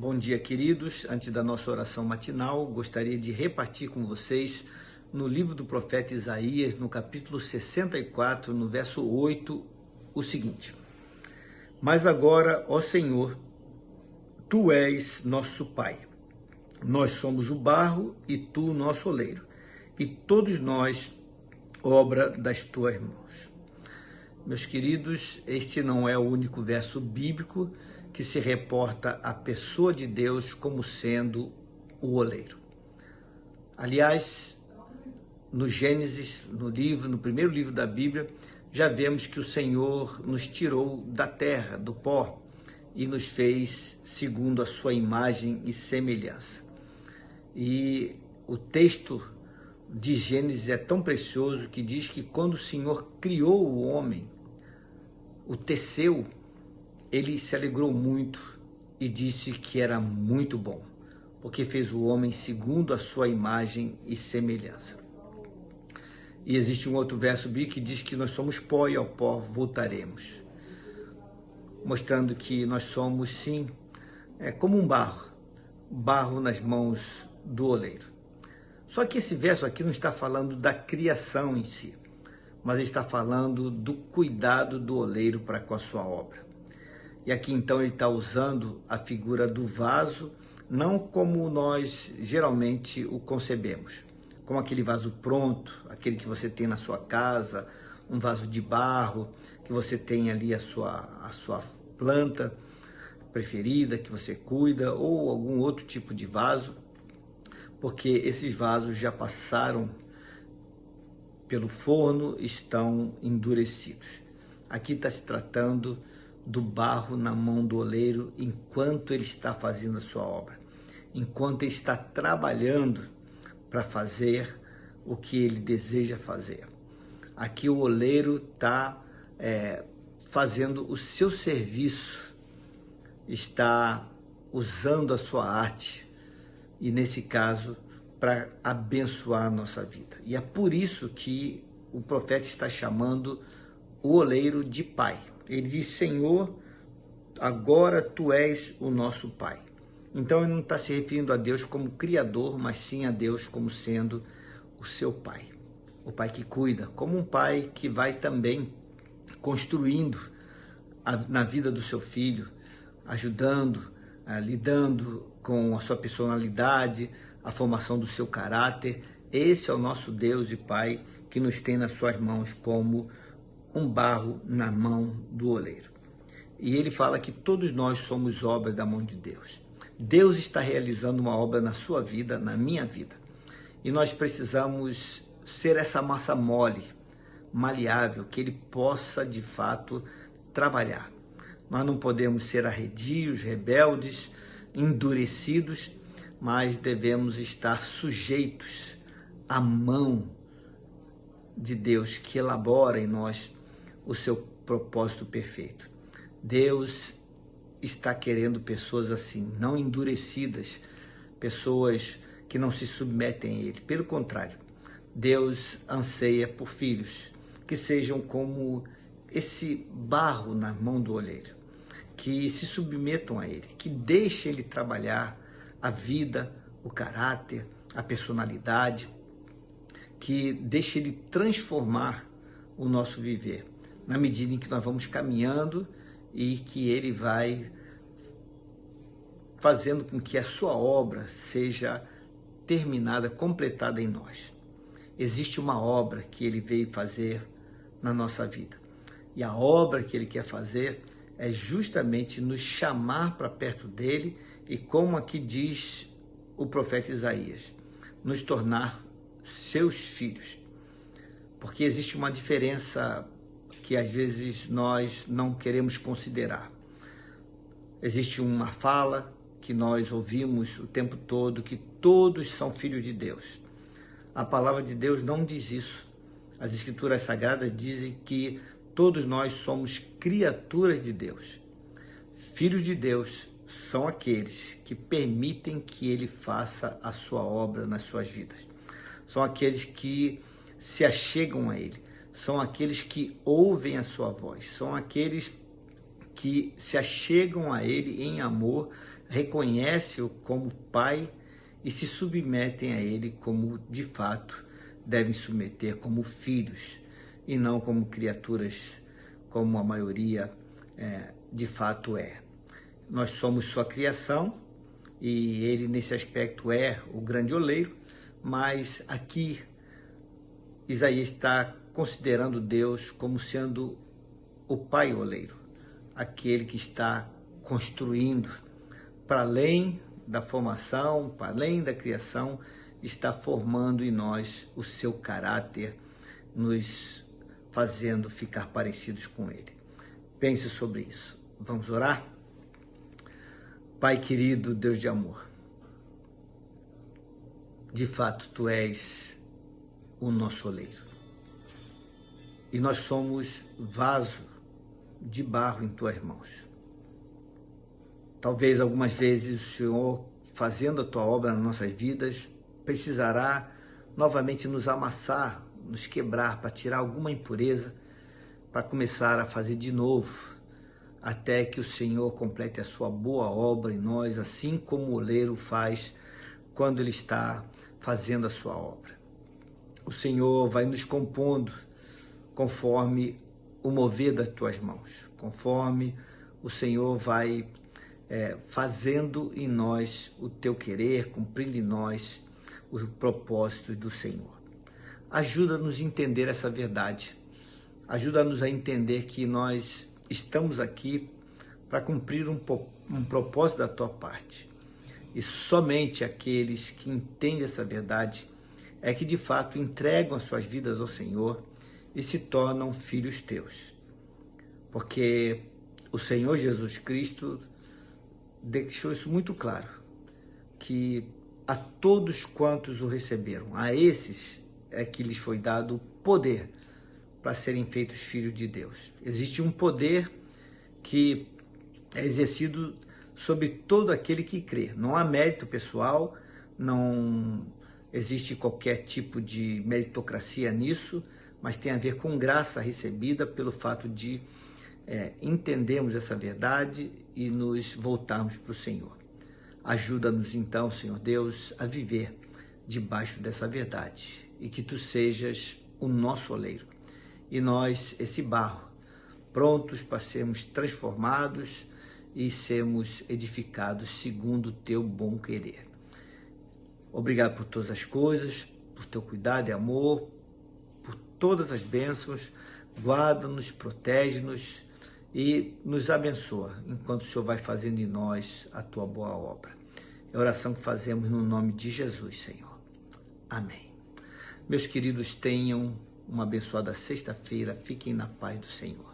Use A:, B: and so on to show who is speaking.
A: Bom dia, queridos. Antes da nossa oração matinal, gostaria de repartir com vocês no livro do profeta Isaías, no capítulo 64, no verso 8, o seguinte: Mas agora, ó Senhor, Tu és nosso Pai. Nós somos o barro e Tu o nosso oleiro, e todos nós obra das Tuas mãos. Meus queridos, este não é o único verso bíblico que se reporta à pessoa de Deus como sendo o oleiro. Aliás, no Gênesis, no primeiro livro da Bíblia, já vemos que o Senhor nos tirou da terra, do pó, e nos fez segundo a sua imagem e semelhança. E o texto de Gênesis é tão precioso que diz que quando o Senhor criou o homem, o teceu, ele se alegrou muito e disse que era muito bom, porque fez o homem segundo a sua imagem e semelhança. E existe um outro verso bíblico que diz que nós somos pó e ao pó voltaremos, mostrando que nós somos, sim, como um barro nas mãos do oleiro. Só que esse verso aqui não está falando da criação em si, mas está falando do cuidado do oleiro para com a sua obra. E aqui então ele está usando a figura do vaso, não como nós geralmente o concebemos, como aquele vaso pronto, aquele que você tem na sua casa, um vaso de barro, que você tem ali a sua planta preferida, que você cuida, ou algum outro tipo de vaso, porque esses vasos já passaram pelo forno, estão endurecidos. Aqui está se tratando do barro na mão do oleiro enquanto ele está fazendo a sua obra, enquanto ele está trabalhando para fazer o que ele deseja fazer. Aqui o oleiro está fazendo o seu serviço, está usando a sua arte, e nesse caso, para abençoar a nossa vida. E é por isso que o profeta está chamando o oleiro de pai. Ele diz: Senhor, agora Tu és o nosso Pai. Então ele não está se referindo a Deus como Criador, mas sim a Deus como sendo o seu Pai. O Pai que cuida, como um pai que vai também construindo na vida do seu filho, ajudando, lidando com a sua personalidade, a formação do seu caráter. Esse é o nosso Deus e Pai que nos tem nas suas mãos como um barro na mão do oleiro. E ele fala que todos nós somos obra da mão de Deus. Deus está realizando uma obra na sua vida, na minha vida. E nós precisamos ser essa massa mole, maleável, que ele possa de fato trabalhar. Nós não podemos ser arredios, rebeldes, endurecidos, mas devemos estar sujeitos à mão de Deus que elabora em nós o seu propósito perfeito. Deus está querendo pessoas assim, não endurecidas, pessoas que não se submetem a Ele. Pelo contrário, Deus anseia por filhos que sejam como esse barro na mão do oleiro, que se submetam a Ele, que deixem Ele trabalhar a vida, o caráter, a personalidade, que deixe Ele transformar o nosso viver, na medida em que nós vamos caminhando e que Ele vai fazendo com que a sua obra seja terminada, completada em nós. Existe uma obra que Ele veio fazer na nossa vida. E a obra que Ele quer fazer é justamente nos chamar para perto dEle e, como aqui diz o profeta Isaías, nos tornar seus filhos. Porque existe uma diferença que às vezes nós não queremos considerar. Existe uma fala que nós ouvimos o tempo todo, que todos são filhos de Deus. A palavra de Deus não diz isso. As Escrituras Sagradas dizem que todos nós somos criaturas de Deus. Filhos de Deus são aqueles que permitem que Ele faça a sua obra nas suas vidas. São aqueles que se achegam a Ele. São aqueles que ouvem a sua voz. São aqueles que se achegam a Ele em amor reconhecem-o como Pai e se submetem a Ele como, de fato, devem submeter como filhos e não como criaturas, como a maioria de fato é. Nós somos sua criação e Ele, nesse aspecto, é o grande oleiro, mas aqui Isaías está considerando Deus como sendo o Pai oleiro, aquele que está construindo para além da formação, para além da criação, está formando em nós o seu caráter, nos fazendo ficar parecidos com Ele. Pense sobre isso. Vamos orar? Pai querido, Deus de amor, de fato Tu és o nosso oleiro e nós somos vaso de barro em Tuas mãos. Talvez algumas vezes o Senhor, fazendo a Tua obra nas nossas vidas, precisará novamente nos amassar, nos quebrar, para tirar alguma impureza, para começar a fazer de novo, até que o Senhor complete a sua boa obra em nós, assim como o oleiro faz quando ele está fazendo a sua obra. O Senhor vai nos compondo conforme o mover das Tuas mãos, conforme o Senhor vai fazendo em nós o Teu querer, cumprindo em nós os propósitos do Senhor. Ajuda-nos a entender essa verdade. Ajuda-nos a entender que nós estamos aqui para cumprir um propósito da Tua parte. E somente aqueles que entendem essa verdade é que de fato entregam as suas vidas ao Senhor e se tornam filhos Teus. Porque o Senhor Jesus Cristo deixou isso muito claro, que a todos quantos o receberam, a esses é que lhes foi dado o poder para serem feitos filhos de Deus. Existe um poder que é exercido sobre todo aquele que crê. Não há mérito pessoal, não existe qualquer tipo de meritocracia nisso, mas tem a ver com graça recebida pelo fato de entendermos essa verdade e nos voltarmos para o Senhor. Ajuda-nos então, Senhor Deus, a viver debaixo dessa verdade e que Tu sejas o nosso oleiro e nós esse barro, prontos para sermos transformados e sermos edificados segundo o Teu bom querer. Obrigado por todas as coisas, por Teu cuidado e amor, por todas as bênçãos. Guarda-nos, protege-nos e nos abençoa enquanto o Senhor vai fazendo em nós a Tua boa obra. É a oração que fazemos no nome de Jesus, Senhor. Amém. Meus queridos, tenham uma abençoada sexta-feira. Fiquem na paz do Senhor.